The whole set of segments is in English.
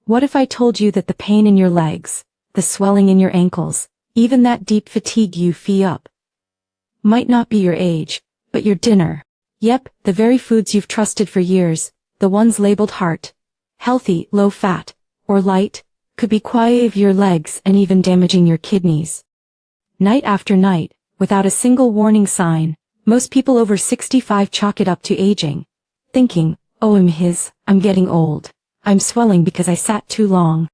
What if I told you that the pain in your legs, the swelling in your ankles, even that deep fatigue you feel up, might not be your age, but your dinner? Yep, the very foods you've trusted for years, the ones labeled heart, healthy, low fat, or light, could be quieting your legs and even damaging your kidneys. Night after night, without a single warning sign, most people over 65 chalk it up to aging, thinking, oh I'm getting old. I'm swelling because I sat too long.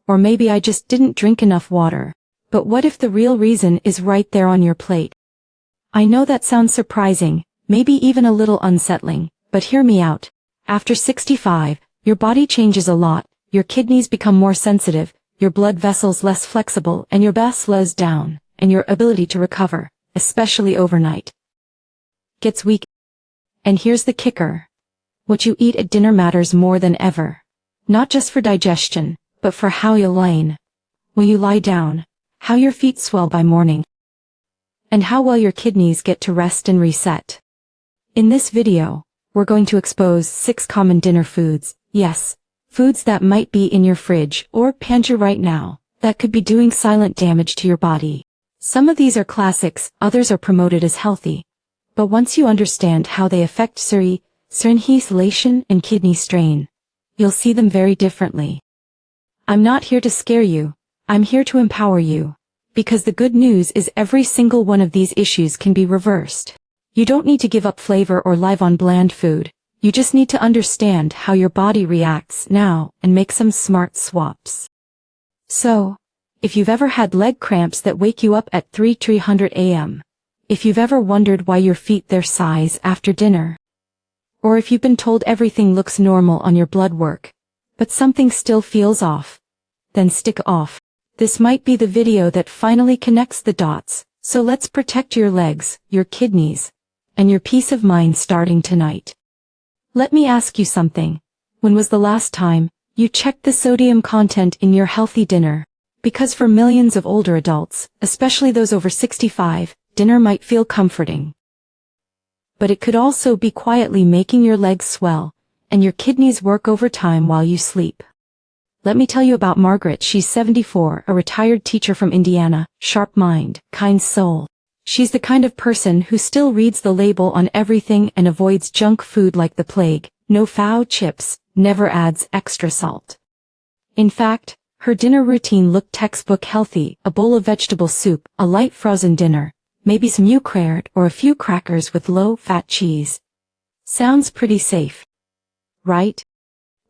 Or maybe I just didn't drink enough water. But what if the real reason is right there on your plate? I know that sounds surprising, maybe even a little unsettling, but hear me out. After 65, your body changes a lot, your kidneys become more sensitive, your blood vessels less flexible, and your breath slows down, and your ability to recover, especially overnight, gets weak. And here's the kicker. What you eat at dinner matters more than ever. Not just for digestion, but for how you'll lie. Will you lie down? How your feet swell by morning? And how well your kidneys get to rest and reset. In this video, we're going to expose 6 common dinner foods. Yes, foods that might be in your fridge or pantry right now, that could be doing silent damage to your body. Some of these are classics, others are promoted as healthy. But once you understand how they affect circulation and kidney strain, you'll see them very differently. I'm not here to scare you, I'm here to empower you. Because the good news is every single one of these issues can be reversed. You don't need to give up flavor or live on bland food, you just need to understand how your body reacts now and make some smart swaps. So, if you've ever had leg cramps that wake you up at 300 a.m., if you've ever wondered why your feet their size after dinner, or if you've been told everything looks normal on your blood work, but something still feels off, then stick off. This might be the video that finally connects the dots, so let's protect your legs, your kidneys, and your peace of mind starting tonight. Let me ask you something. When was the last time you checked the sodium content in your healthy dinner? Because for millions of older adults, especially those over 65, dinner might feel comforting. But it could also be quietly making your legs swell, and your kidneys work overtime while you sleep. Let me tell you about Margaret. She's 74, a retired teacher from Indiana, sharp mind, kind soul. She's the kind of person who still reads the label on everything and avoids junk food like the plague. No foul chips, never adds extra salt. In fact, her dinner routine looked textbook healthy: a bowl of vegetable soup, a light frozen dinner, maybe some yogurt or a few crackers with low-fat cheese. Sounds pretty safe, right?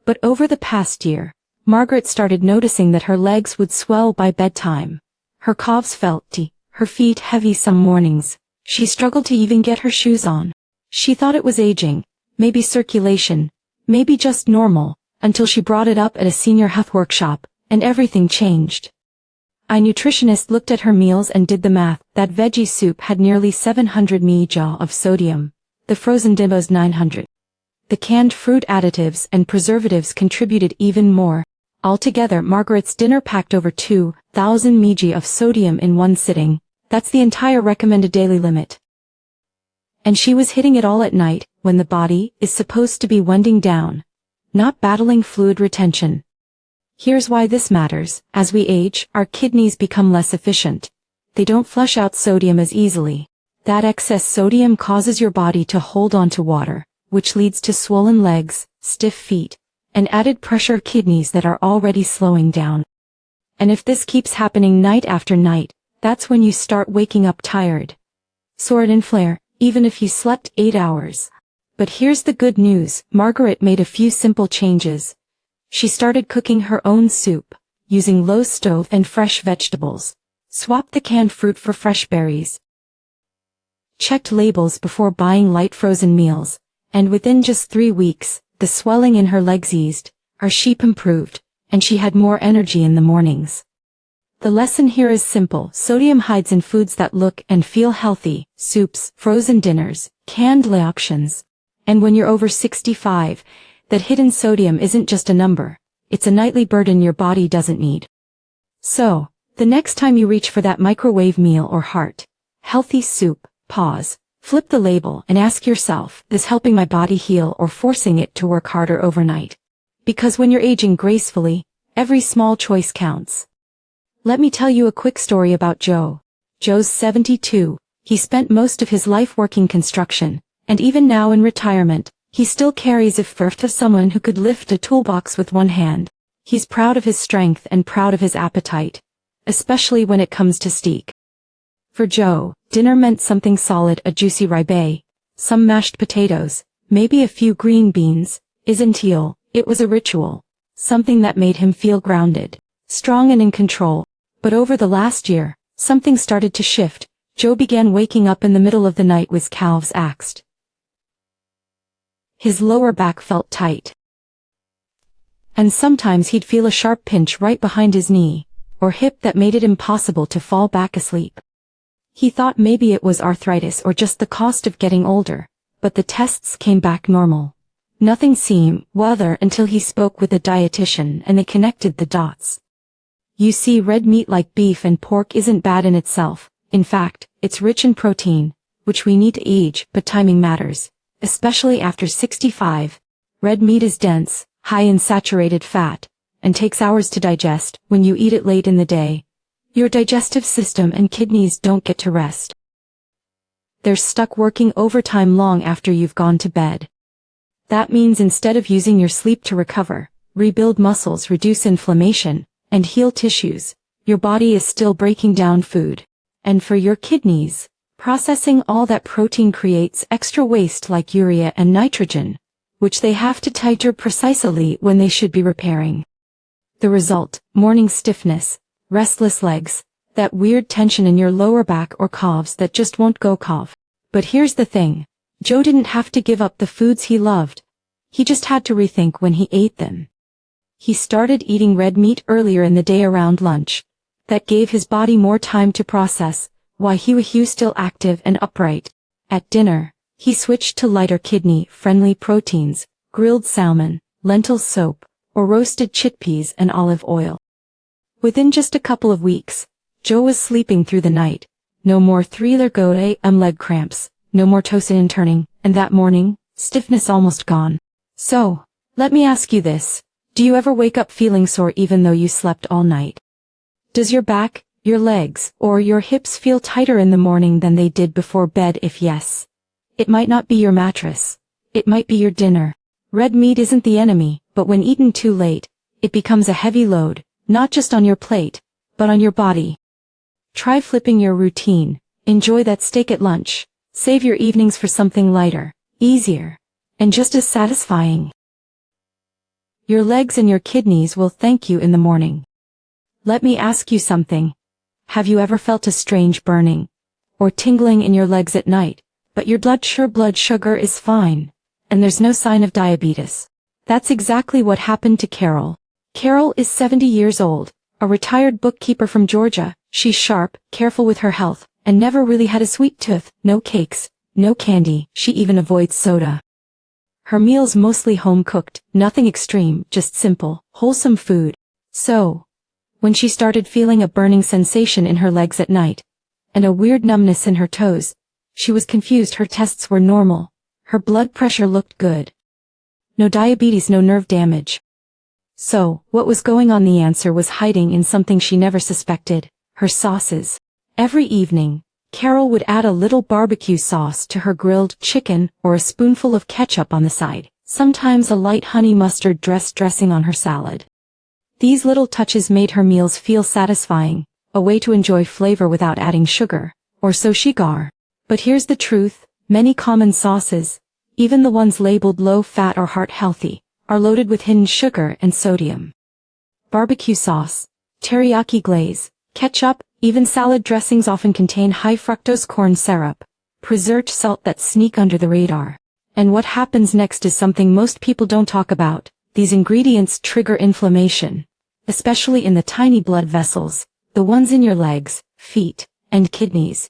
But over the past year, Margaret started noticing that her legs would swell by bedtime. Her calves felt tight, her feet heavy some mornings. She struggled to even get her shoes on. She thought it was aging, maybe circulation, maybe just normal, until she brought it up at a senior health workshop, and everything changed. A nutritionist looked at her meals and did the math. That veggie soup had nearly 700 mg of sodium. The frozen dinners 900. The canned fruit additives and preservatives contributed even more. Altogether, Margaret's dinner packed over 2,000 mg of sodium in one sitting. That's the entire recommended daily limit. And she was hitting it all at night, when the body is supposed to be winding down, not battling fluid retention. Here's why this matters. As we age, our kidneys become less efficient. They don't flush out sodium as easily. That excess sodium causes your body to hold on to water, which leads to swollen legs, stiff feet, and added pressure kidneys that are already slowing down. And if this keeps happening night after night, that's when you start waking up tired, sore and flare, even if you slept 8 hours. But here's the good news. Margaret made a few simple changes. She started cooking her own soup, using low stove and fresh vegetables. Swapped the canned fruit for fresh berries. Checked labels before buying light frozen meals, and within just 3 weeks, the swelling in her legs eased, her shape improved, and she had more energy in the mornings. The lesson here is simple. Sodium hides in foods that look and feel healthy: soups, frozen dinners, canned options. And when you're over 65, that hidden sodium isn't just a number, it's a nightly burden your body doesn't need. So, the next time you reach for that microwave meal or healthy soup, pause, flip the label and ask yourself, is this helping my body heal or forcing it to work harder overnight? Because when you're aging gracefully, Every small choice counts. Let me tell you a quick story about Joe. Joe's 72. He spent most of his life working construction, and even now in retirement, he still carries a first of someone who could lift a toolbox with one hand. He's proud of his strength and proud of his appetite, especially when it comes to steak. For Joe, dinner meant something solid, a juicy ribeye, some mashed potatoes, maybe a few green beans, isn't eel. It was a ritual, something that made him feel grounded, strong and in control. But over the last year, something started to shift. Joe began waking up in the middle of the night with calves axed. His lower back felt tight. And sometimes he'd feel a sharp pinch right behind his knee, or hip that made it impossible to fall back asleep. He thought maybe it was arthritis or just the cost of getting older, but the tests came back normal. Nothing seemed weather until he spoke with a dietitian and they connected the dots. You see, red meat like beef and pork isn't bad in itself. In fact, it's rich in protein, which we need to eat, but timing matters, especially after 65. Red meat is dense, high in saturated fat, and takes hours to digest. When you eat it late in the day, your digestive system and kidneys don't get to rest. They're stuck working overtime long after you've gone to bed. That means instead of using your sleep to recover, rebuild muscles, reduce inflammation, and heal tissues, your body is still breaking down food. And for your kidneys, processing all that protein creates extra waste like urea and nitrogen, which they have to titrate precisely when they should be repairing. The result, morning stiffness, restless legs, that weird tension in your lower back or calves that just won't go calf. But here's the thing, Joe didn't have to give up the foods he loved. He just had to rethink when he ate them. He started eating red meat earlier in the day around lunch. That gave his body more time to process, while he was still active and upright. At dinner, he switched to lighter kidney-friendly proteins, grilled salmon, lentil soup, or roasted chickpeas and olive oil. Within just a couple of weeks, Joe was sleeping through the night. No more three-leg leg cramps, no more tossing and turning, and that morning, stiffness almost gone. So, let me ask you this, do you ever wake up feeling sore even though you slept all night? Does your back, your legs, or your hips feel tighter in the morning than they did before bed? If yes, it might not be your mattress. It might be your dinner. Red meat isn't the enemy, but when eaten too late, it becomes a heavy load, not just on your plate, but on your body. Try flipping your routine. Enjoy that steak at lunch. Save your evenings for something lighter, easier, and just as satisfying. Your legs and your kidneys will thank you in the morning. Let me ask you something. Have you ever felt a strange burning or tingling in your legs at night, but your blood sugar is fine, and there's no sign of diabetes? That's exactly what happened to Carol. Carol is 70 years old, a retired bookkeeper from Georgia. She's sharp, careful with her health, and never really had a sweet tooth. No cakes, no candy. She even avoids soda. Her meals mostly home-cooked, nothing extreme, just simple, wholesome food. So, when she started feeling a burning sensation in her legs at night, and a weird numbness in her toes, she was confused. Her tests were normal. Her blood pressure looked good. No diabetes, no nerve damage. So, what was going on? The answer was hiding in something she never suspected, her sauces. Every evening, Carol would add a little barbecue sauce to her grilled chicken or a spoonful of ketchup on the side, sometimes a light honey mustard dressing on her salad. These little touches made her meals feel satisfying, a way to enjoy flavor without adding sugar, or so she got. But here's the truth, many common sauces, even the ones labeled low-fat or heart-healthy, are loaded with hidden sugar and sodium. Barbecue sauce, teriyaki glaze, ketchup, even salad dressings often contain high-fructose corn syrup, preserved salt that sneak under the radar. And what happens next is something most people don't talk about. These ingredients trigger inflammation, especially in the tiny blood vessels, the ones in your legs, feet, and kidneys.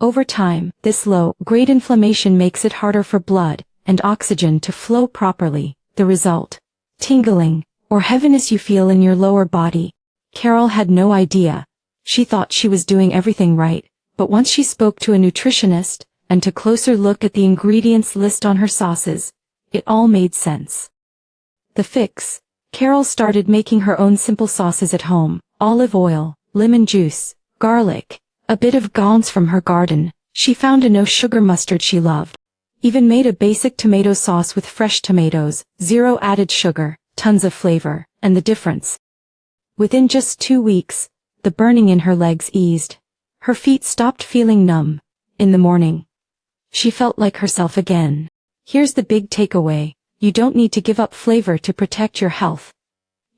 Over time, this low-grade inflammation makes it harder for blood and oxygen to flow properly. The result? Tingling, or heaviness you feel in your lower body. Carol had no idea. She thought she was doing everything right, but once she spoke to a nutritionist, and took a closer look at the ingredients list on her sauces, it all made sense. The fix? Carol started making her own simple sauces at home: olive oil, lemon juice, garlic, a bit of gauze from her garden. She found a no-sugar mustard she loved. Even made a basic tomato sauce with fresh tomatoes, zero added sugar, tons of flavor, and the difference. Within just 2 weeks, the burning in her legs eased. Her feet stopped feeling numb. In the morning, she felt like herself again. Here's the big takeaway: you don't need to give up flavor to protect your health.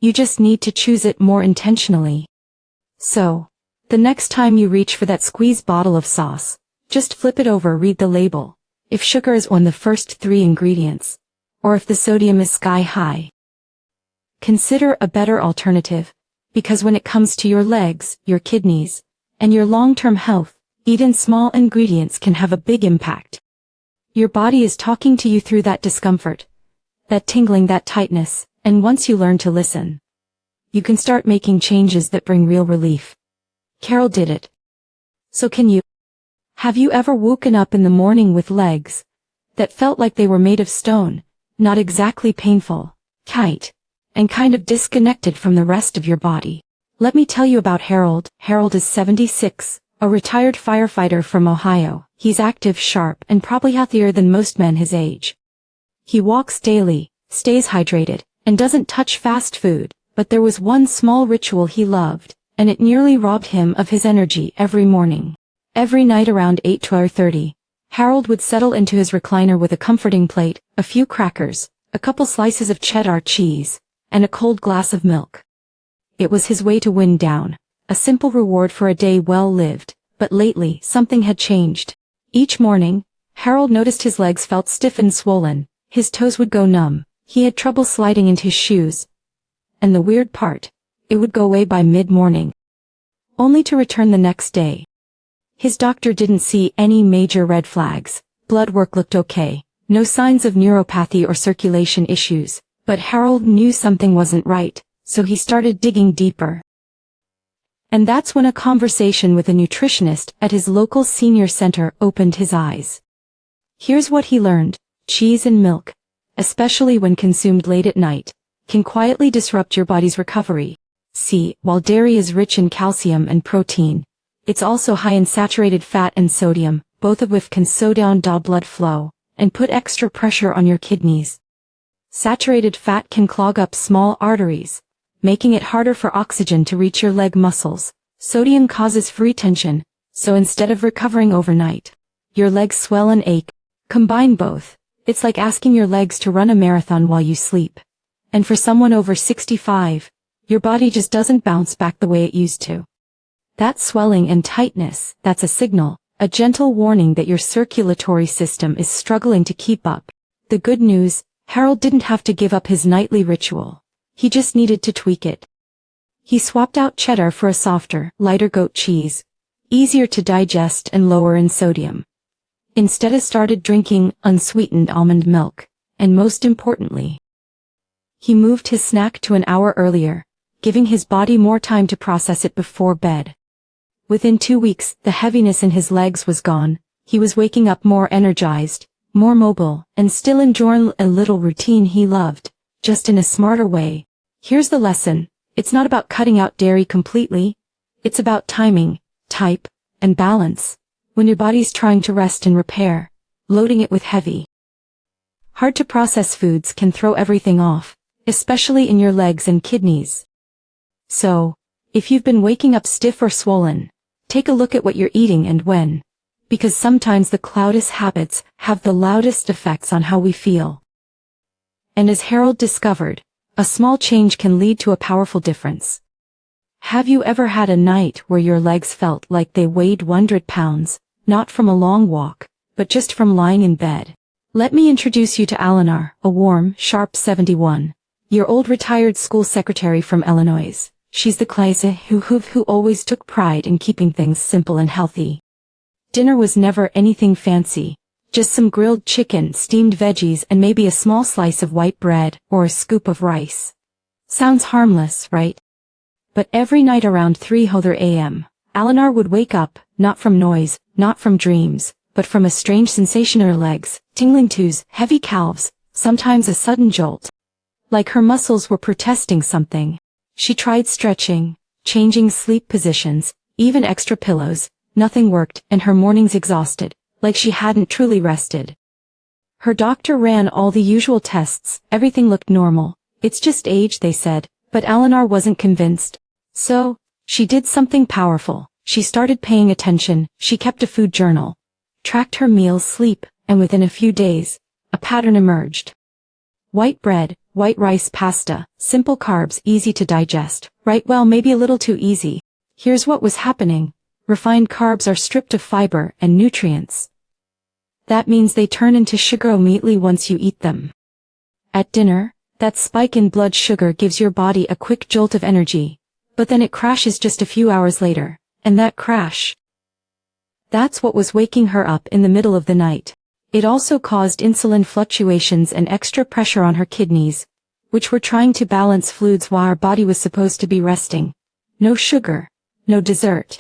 You just need to choose it more intentionally. So, the next time you reach for that squeezed bottle of sauce, just flip it over, read the label. If sugar is one of the first 3 ingredients, or if the sodium is sky high, consider a better alternative, because when it comes to your legs, your kidneys, and your long-term health, even small ingredients can have a big impact. Your body is talking to you through that discomfort, that tingling, that tightness, and once you learn to listen, you can start making changes that bring real relief. Carol did it. So can you? Have you ever woken up in the morning with legs that felt like they were made of stone, not exactly painful, tight, and kind of disconnected from the rest of your body? Let me tell you about Harold. Harold is 76, a retired firefighter from Ohio. He's active, sharp, and probably healthier than most men his age. He walks daily, stays hydrated, and doesn't touch fast food, but there was one small ritual he loved, and it nearly robbed him of his energy every morning. Every night around 8:30, Harold would settle into his recliner with a comforting plate, a few crackers, a couple slices of cheddar cheese, and a cold glass of milk. It was his way to wind down, a simple reward for a day well lived, but lately something had changed. Each morning, Harold noticed his legs felt stiff and swollen, his toes would go numb, he had trouble sliding into his shoes. And the weird part, it would go away by mid-morning, only to return the next day. His doctor didn't see any major red flags. Blood work looked okay, no signs of neuropathy or circulation issues, but Harold knew something wasn't right, so he started digging deeper. And that's when a conversation with a nutritionist at his local senior center opened his eyes. Here's what he learned: cheese and milk, especially when consumed late at night, can quietly disrupt your body's recovery. See, while dairy is rich in calcium and protein, it's also high in saturated fat and sodium, both of which can slow down blood flow and put extra pressure on your kidneys. Saturated fat can clog up small arteries, making it harder for oxygen to reach your leg muscles. Sodium causes free tension, so instead of recovering overnight, your legs swell and ache. Combine both, it's like asking your legs to run a marathon while you sleep. And for someone over 65, your body just doesn't bounce back the way it used to. That swelling and tightness, that's a signal, a gentle warning that your circulatory system is struggling to keep up. The good news: Harold didn't have to give up his nightly ritual. He just needed to tweak it. He swapped out cheddar for a softer, lighter goat cheese, easier to digest and lower in sodium. Instead, he started drinking unsweetened almond milk, and most importantly, he moved his snack to an hour earlier, giving his body more time to process it before bed. Within 2 weeks, the heaviness in his legs was gone. He was waking up more energized, more mobile, and still enjoying a little routine he loved, just in a smarter way. Here's the lesson: it's not about cutting out dairy completely. It's about timing, type, and balance. When your body's trying to rest and repair, loading it with heavy, hard to process foods can throw everything off, especially in your legs and kidneys. So, if you've been waking up stiff or swollen, take a look at what you're eating and when, because sometimes the cloudest habits have the loudest effects on how we feel. And as Harold discovered, a small change can lead to a powerful difference. Have you ever had a night where your legs felt like they weighed 100 pounds, not from a long walk, but just from lying in bed? Let me introduce you to Eleanor, a warm, sharp 71-year-old retired school secretary from Illinois. She's the classe who always took pride in keeping things simple and healthy. Dinner was never anything fancy, just some grilled chicken, steamed veggies, and maybe a small slice of white bread or a scoop of rice. Sounds harmless, right? But every night around 3:00 a.m., Eleanor would wake up, not from noise, not from dreams, but from a strange sensation in her legs, tingling toes, heavy calves, sometimes a sudden jolt. like her muscles were protesting something. She tried stretching, changing sleep positions, even extra pillows. Nothing worked, and her mornings exhausted, like she hadn't truly rested. Her doctor ran all the usual tests, everything looked normal. It's just age, they said, but Eleanor wasn't convinced. So, she did something powerful. She started paying attention. She kept a food journal, tracked her meals, sleep, and within a few days, a pattern emerged. White bread, white rice, pasta, simple carbs, easy to digest, right? Well, maybe a little too easy. Here's what was happening. Refined carbs are stripped of fiber and nutrients. That means they turn into sugar immediately once you eat them. At dinner, that spike in blood sugar gives your body a quick jolt of energy, but then it crashes just a few hours later, and that crash, that's what was waking her up in the middle of the night. It also caused insulin fluctuations and extra pressure on her kidneys, which were trying to balance fluids while her body was supposed to be resting. No sugar, no dessert.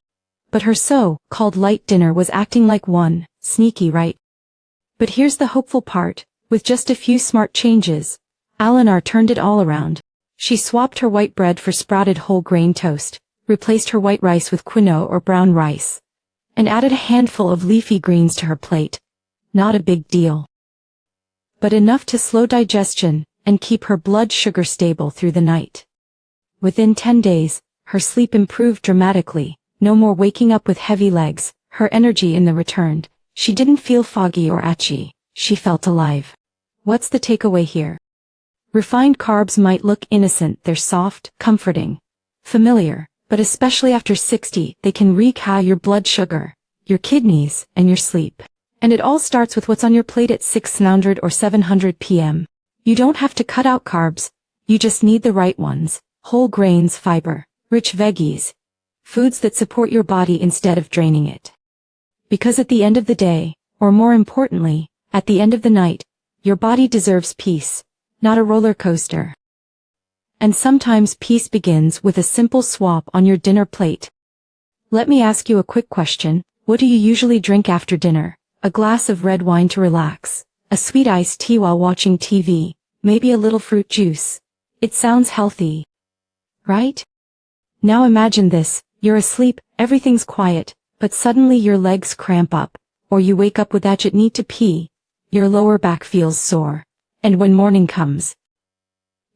But her so-called light dinner was acting like one. Sneaky, right? But here's the hopeful part. With just a few smart changes, Eleanor turned it all around. She swapped her white bread for sprouted whole grain toast, replaced her white rice with quinoa or brown rice, and added a handful of leafy greens to her plate. Not a big deal, but enough to slow digestion and keep her blood sugar stable through the night. Within 10 days, her sleep improved dramatically. No more waking up with heavy legs, her energy in the returned. She didn't feel foggy or itchy. She felt alive. What's the takeaway here? Refined carbs might look innocent, they're soft, comforting, familiar, but especially after 60, they can wreak havoc on your blood sugar, your kidneys, and your sleep. And it all starts with what's on your plate at 600 or 700 p.m. You don't have to cut out carbs, you just need the right ones: whole grains, fiber, rich veggies, foods that support your body instead of draining it. Because at the end of the day, or more importantly, at the end of the night, your body deserves peace, not a roller coaster. And sometimes peace begins with a simple swap on your dinner plate. Let me ask you a quick question. What do you usually drink after dinner? A glass of red wine to relax, a sweet iced tea while watching TV, maybe a little fruit juice. It sounds healthy, right? Now imagine this. You're asleep, everything's quiet, but suddenly your legs cramp up, or you wake up with that need to pee. Your lower back feels sore. And when morning comes,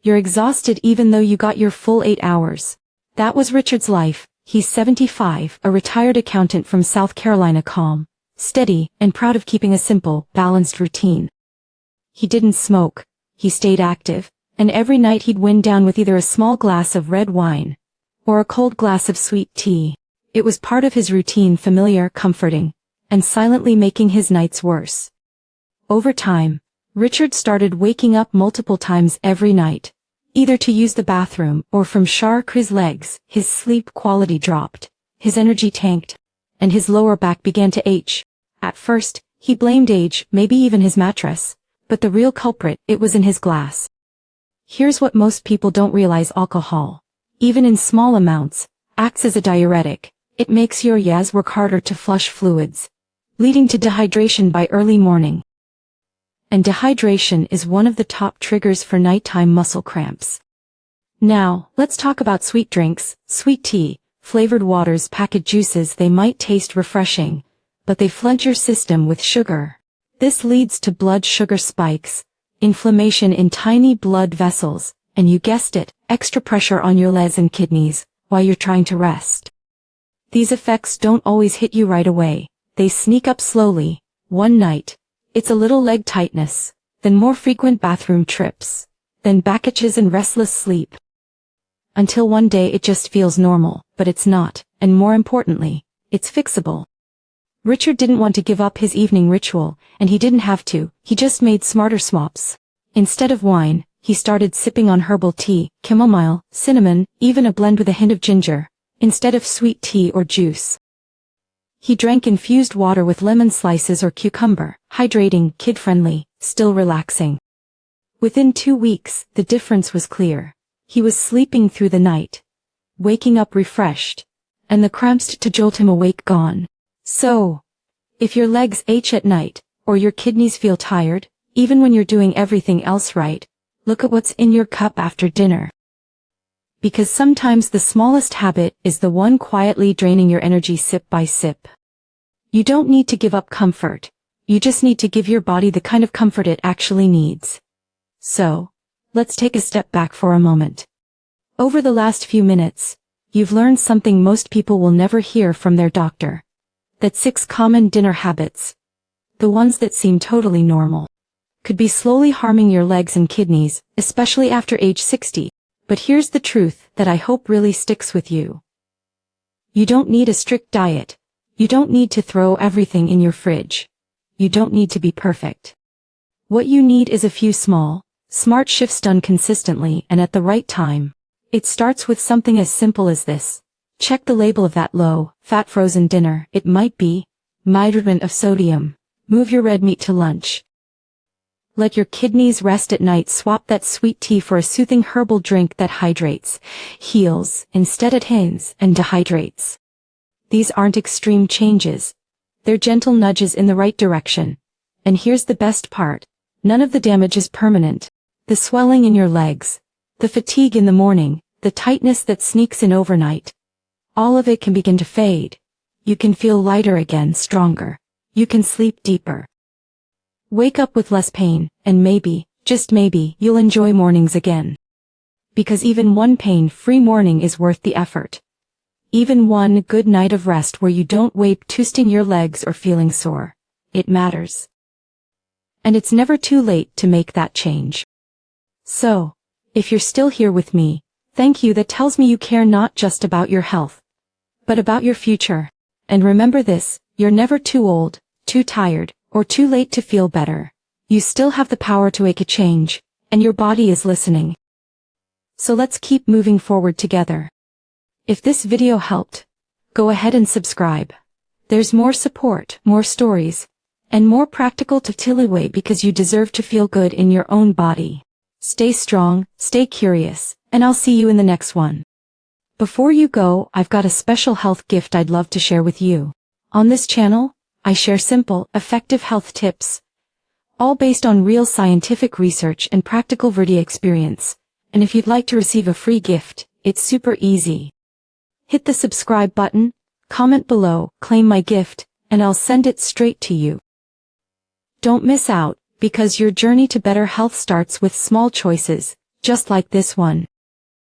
you're exhausted even though you got your full 8 hours. That was Richard's life. He's 75, a retired accountant from South Carolina, calm, steady, and proud of keeping a simple, balanced routine. He didn't smoke. He stayed active, and every night he'd wind down with either a small glass of red wine or a cold glass of sweet tea. It was part of his routine, familiar, comforting, and silently making his nights worse. Over time, Richard started waking up multiple times every night, either to use the bathroom or from his legs. His sleep quality dropped, his energy tanked, and his lower back began to ache. At first, he blamed age, maybe even his mattress, but the real culprit, it was in his glass. Here's what most people don't realize: alcohol, even in small amounts, acts as a diuretic. It makes your yas work harder to flush fluids, leading to dehydration by early morning. And dehydration is one of the top triggers for nighttime muscle cramps. Now, let's talk about sweet drinks, sweet tea, flavored waters, packaged juices. They might taste refreshing, but they flood your system with sugar. This leads to blood sugar spikes, inflammation in tiny blood vessels, and you guessed it, extra pressure on your legs and kidneys while you're trying to rest. These effects don't always hit you right away. They sneak up slowly. One night, it's a little leg tightness, then more frequent bathroom trips, then backaches and restless sleep. Until one day it just feels normal, but it's not, and more importantly, it's fixable. Richard didn't want to give up his evening ritual, and he didn't have to. He just made smarter swaps. Instead of wine, he started sipping on herbal tea, chamomile, cinnamon, even a blend with a hint of ginger, instead of sweet tea or juice. He drank infused water with lemon slices or cucumber, hydrating, kid-friendly, still relaxing. Within 2 weeks, the difference was clear. He was sleeping through the night, waking up refreshed, and the cramps to jolt him awake gone. So, if your legs ache at night, or your kidneys feel tired, even when you're doing everything else right, Look at what's in your cup after dinner. Because sometimes the smallest habit is the one quietly draining your energy sip by sip. You don't need to give up comfort. You just need to give your body the kind of comfort it actually needs. So, let's take a step back for a moment. Over the last few minutes, you've learned something most people will never hear from their doctor. That 6 common dinner habits, the ones that seem totally normal, could be slowly harming your legs and kidneys, especially after age 60. But here's the truth that I hope really sticks with you. You don't need a strict diet. You don't need to throw everything in your fridge. You don't need to be perfect. What you need is a few small, smart shifts done consistently and at the right time. It starts with something as simple as this. Check the label of that low-fat frozen dinner. It might be moderate of sodium. Move your red meat to lunch. Let your kidneys rest at night. Swap that sweet tea for a soothing herbal drink that hydrates, heals, instead it thins and dehydrates. These aren't extreme changes. They're gentle nudges in the right direction. And here's the best part. None of the damage is permanent. The swelling in your legs, the fatigue in the morning, the tightness that sneaks in overnight. All of it can begin to fade. You can feel lighter again, stronger. You can sleep deeper. Wake up with less pain, and maybe, just maybe, you'll enjoy mornings again. Because even one pain-free morning is worth the effort. Even one good night of rest where you don't wake twisting your legs or feeling sore. It matters. And it's never too late to make that change. So, if you're still here with me, thank you. That tells me you care not just about your health, but about your future. And remember this, you're never too old, too tired, or too late to feel better. You still have the power to make a change, and your body is listening. So let's keep moving forward together. If this video helped, go ahead and subscribe. There's more support, more stories, and more practical takeaways because you deserve to feel good in your own body. Stay strong, stay curious, and I'll see you in the next one. Before you go, I've got a special health gift I'd love to share with you. On this channel, I share simple, effective health tips, all based on real scientific research and practical Verdi experience. And if you'd like to receive a free gift, it's super easy. Hit the subscribe button, comment below, claim my gift, and I'll send it straight to you. Don't miss out, because your journey to better health starts with small choices, just like this one.